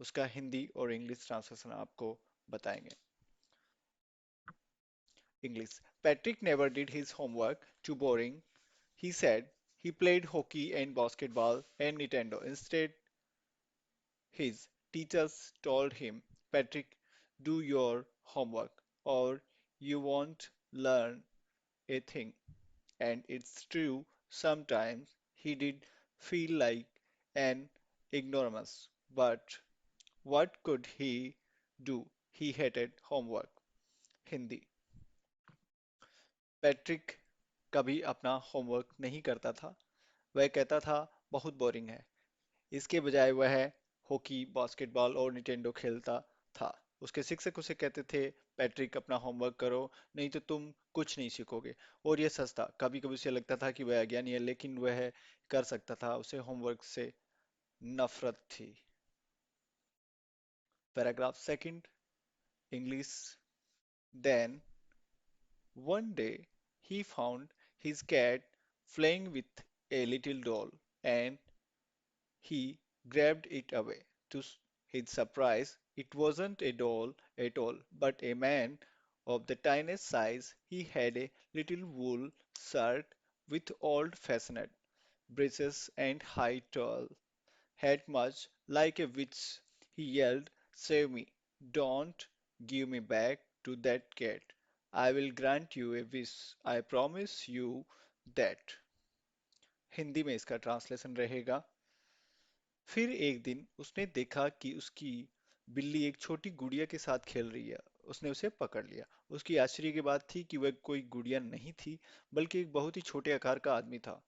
उसका हिंदी और English translation आपको बताएंगे। English. Patrick never did his homework, too boring. He said he played hockey and basketball and Nintendo. Instead, his teachers told him, Patrick, do your homework or you won't learn a thing. And it's true, sometimes he did feel like an ignoramus. But what could he do? He hated homework. Hindi. Patrick कभी अपना homework नहीं करता था। वह कहता था बहुत boring है। इसके बजाय वह हॉकी, बास्केटबॉल और निटेंडो खेलता था। उसके शिक्षक उसे कहते थे, पैट्रिक अपना होमवर्क करो, नहीं तो तुम कुछ नहीं सीखोगे। और यह सच था। कभी कभी उसे लगता था कि वह अज्ञानी है, लेकिन वह कर सकता था। उसे होमवर्क से नफरत थी। Paragraph second, English. Then one day he found his cat playing with a little doll and he grabbed it away. His surprise, it wasn't a doll at all, but a man of the tiniest size. He had a little wool shirt with old-fashioned breeches and high tall hat much like a witch. He yelled, Save me! Don't give me back to that cat. I will grant you a wish. I promise you that. Hindi में इसका translation रहेगा। फिर एक दिन उसने देखा कि उसकी बिल्ली एक छोटी गुड़िया के साथ खेल रही है। उसने उसे पकड़ लिया। उसकी आश्चर्य की बात थी कि वह कोई गुड़िया नहीं थी, बल्कि एक बहुत ही छोटे आकार का आदमी था।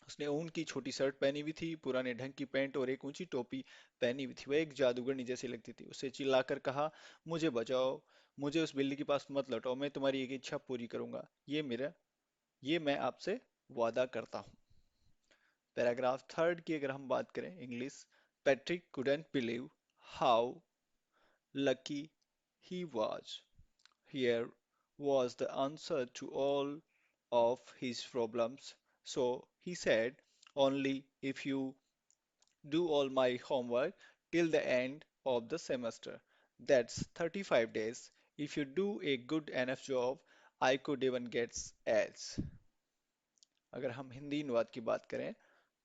उसने ऊन की छोटी शर्ट पहनी हुई थी, पुराने ढंग की पैंट और एक ऊंची टोपी पहनी हुई थी। वह एक जादूगरनी जैसी लगती थी। उसे चिल्लाकर कहा, मुझे बचाओ, मुझे उस बिल्ली के पास मत लौटाओ, मैं तुम्हारी एक इच्छा पूरी करूंगा। ये मैं आपसे वादा करता हूँ। पैराग्राफ थर्ड की अगर हम बात करें, English. Patrick couldn't believe how lucky he was. Here was the answer to all of his problems. So he said, only if you do all my homework till the end of the semester. That's 35 days. If you do a good enough job, I could even get A's. अगर हम हिंदी अनुवाद की बात करें,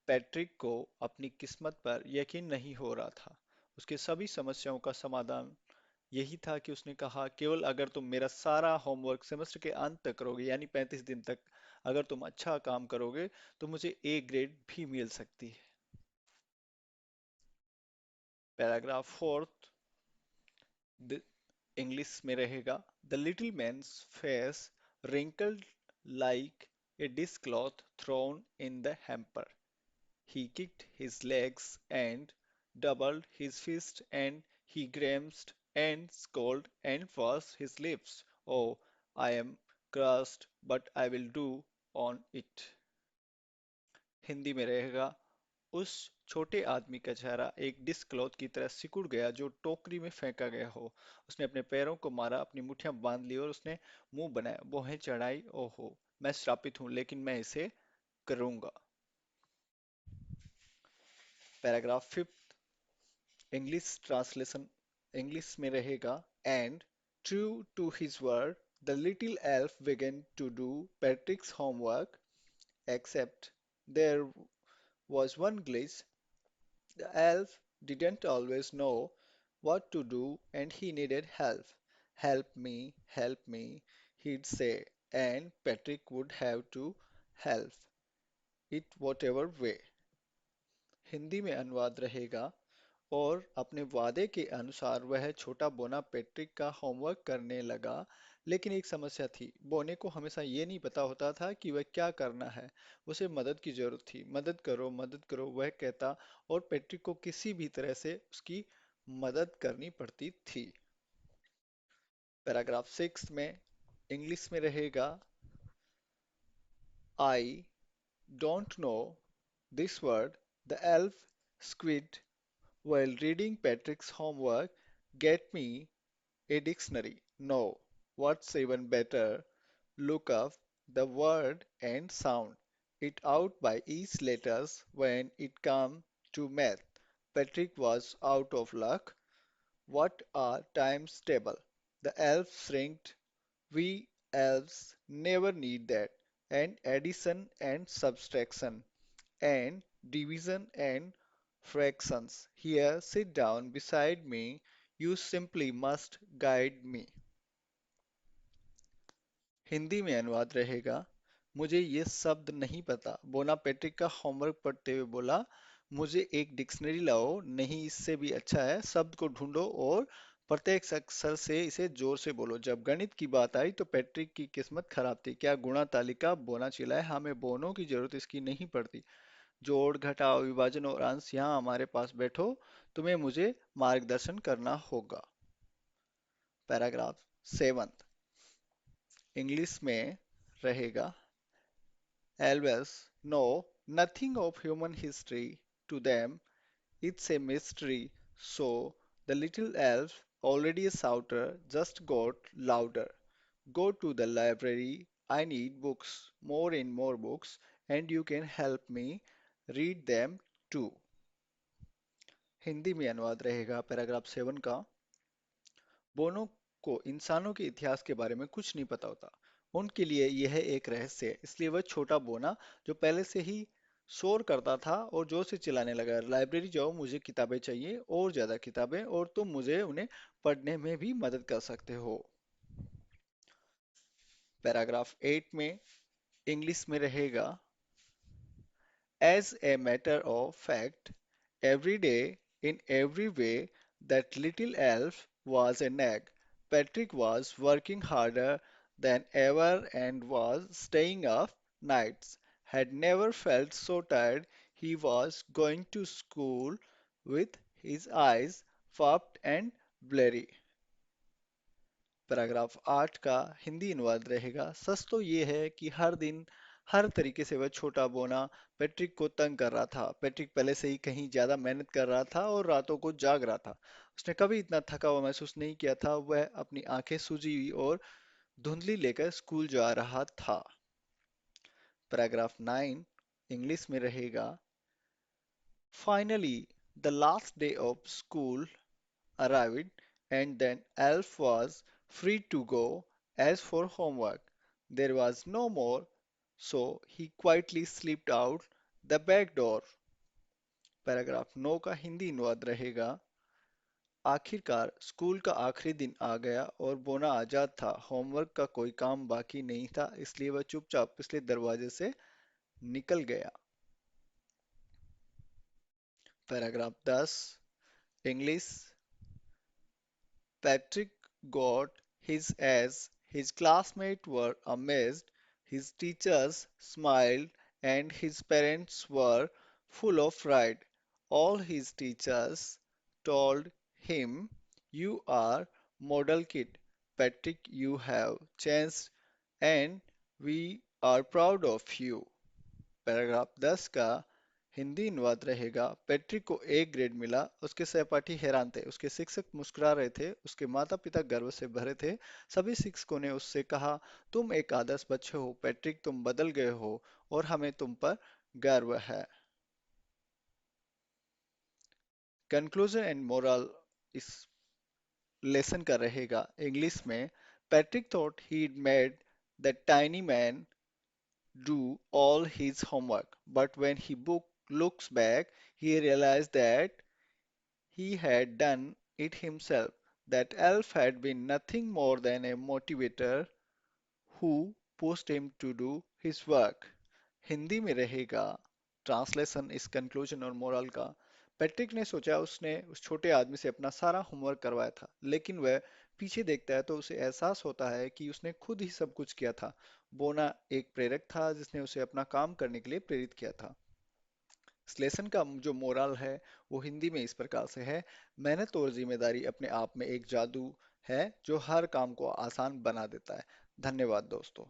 Patrick को अपनी किस्मत पर यकीन नहीं हो रहा था। उसके सभी समस्याओं का समाधान यही था कि उसने कहा, केवल अगर तुम मेरा सारा होमवर्क सेमेस्टर के अंत तक करोगे, यानी 35 दिन तक, अगर तुम अच्छा काम करोगे, तो मुझे ए ग्रेड भी मिल सकती है। पैराग्राफ फोर्थ, इंग्लिश में रहेगा। The little man's face wrinkled like a dishcloth thrown in the hamper. He kicked his legs and doubled his fist and he grimaced and scowled and pursed his lips. Oh, I am crushed, but I will do on it. Hindi में रहेगा। उस छोटे आदमी का चेहरा एक disc cloth की तरह सिकुड़ गया जो टोकरी में फेंका गया हो। उसने अपने पैरों को मारा, अपनी मुट्ठियां बांध ली और उसने मुंह बनाया, भौहें चढ़ाई। ओहो, मैं श्रापित हूं, लेकिन मैं इसे करूंगा। Paragraph fifth, English translation. English में रहेगा। And true to his word the little elf began to do Patrick's homework, except there was one glitch. The elf didn't always know what to do and he needed help. Help me, he'd say, and Patrick would have to help it whatever way. Hindi में अनुवाद रहेगा। और अपने वादे के अनुसार वह छोटा बोना पैट्रिक का होमवर्क करने लगा। लेकिन एक समस्या थी, बोने को हमेशा ये नहीं पता होता था कि वह क्या करना है। उसे मदद की जरूरत थी। मदद करो, वह कहता, और पैट्रिक को किसी भी तरह से उसकी मदद करनी पड़ती थी। पैराग्राफ 6 में इंग्लिश में रहेगा। I don't know this word, the elf squid while reading Patrick's homework. Get me a dictionary. No, what's even better, look up the word and sound it out by each letters when it comes to math. Patrick was out of luck. What are times table? The elves shrinked. We elves never need that. And addition and subtraction and division and fractions. Here, sit down beside me. You simply must guide me. Hindi में अनुवाद रहेगा। मुझे ये शब्द नहीं पता। बोना Patrick का होमवर्क पढ़ते हुए बोला, मुझे एक डिक्शनरी लाओ। नहीं, इससे भी अच्छा है, शब्द को ढूंढो और प्रत्येक अक्षर से इसे जोर से बोलो। जब गणित की बात आई तो पैट्रिक की किस्मत खराब थी। क्या गुणा तालिका? बोना चिल्लाया, हमें बोनों की जरूरत इसकी नहीं पड़ती। जोड़ घटाव विभाजन और अंश, यहाँ हमारे पास बैठो, तुम्हें मुझे मार्गदर्शन करना होगा। पैराग्राफ 7 इंग्लिश में रहेगा। Elves know nothing of human history. To them, it's a mystery. So the little elf, already a shouter, just got louder. Go to the library. I need books, more and more books, and you can help me read them too. Hindi में अनुवाद रहेगा paragraph 7 का। बोनो को इंसानों के इतिहास के बारे में कुछ नहीं पता होता। उनके लिए यह एक रहस्य है, इसलिए वह छोटा बोना, जो पहले से ही शोर करता था और जोर से चिल्लाने लगा, लाइब्रेरी जाओ, मुझे किताबें चाहिए और ज्यादा किताबें, और तुम मुझे उन्हें पढ़ने में भी मदद कर सकते हो। पैराग्राफ 8 में इंग्लिश में रहेगा। As a matter of fact, every day, in every way, that little elf was a nag. Patrick was working harder than ever and was staying up nights. Had never felt so tired. He was going to school with his eyes puffed and blurry. Paragraph 8 का हिंदी अनुवाद रहेगा। सच तो ये है कि हर दिन हर तरीके से वह छोटा बोना पैट्रिक को तंग कर रहा था। पैट्रिक पहले से ही कहीं ज्यादा मेहनत कर रहा था और रातों को जाग रहा था। उसने कभी इतना थका हुआ महसूस नहीं किया था। वह अपनी आंखें सूजी हुई और धुंधली लेकर स्कूल जा रहा था। पैराग्राफ 9 इंग्लिश में रहेगा। Finally, the last day of school arrived, and then Elf was free to go. As for homework, there was no more, so he quietly slipped out the back door. Paragraph 9 का हिंदी अनुवाद रहेगा। आखिरकार school का आखिरी दिन आ गया और बोना आजाद था। होमवर्क का कोई काम बाकी नहीं था, इसलिए वह चुपचाप पिछले दरवाजे से निकल गया। Paragraph 10 English. Patrick got his as his classmates were amazed, his teachers smiled, and his parents were full of pride. All his teachers told him, "You are model kid, Patrick. You have changed, and we are proud of you." Paragraph 10 का हिंदी अनुवाद रहेगा। Patrick को A grade मिला। उसके सहपाठी हैरान थे, उसके शिक्षक मुस्कुरा रहे थे, उसके माता पिता गर्व से भरे थे। सभी शिक्षकों ने उससे कहा, तुम एक आदर्श बच्चे हो पैट्रिक, तुम बदल गए हो और हमें तुम पर गर्व है। कंक्लूजन एंड मोरल इस लेसन का रहेगा इंग्लिश में। Patrick thought he made the tiny man do all his homework, but when he looks back, he realized that he had done it himself. That elf had been nothing more than a motivator who pushed him to do his work. Hindi में रहेगा translation इस conclusion और moral का। Patrick ने सोचा उसने उस छोटे आदमी से अपना सारा होमवर्क करवाया था, लेकिन वह पीछे देखता है तो उसे एहसास होता है कि उसने खुद ही सब कुछ किया था। बोना एक प्रेरक था जिसने उसे अपना काम करने के लिए प्रेरित किया था। इस लेसन का जो मोरल है वो हिंदी में इस प्रकार से है। मेहनत और जिम्मेदारी अपने आप में एक जादू है जो हर काम को आसान बना देता है। धन्यवाद दोस्तों।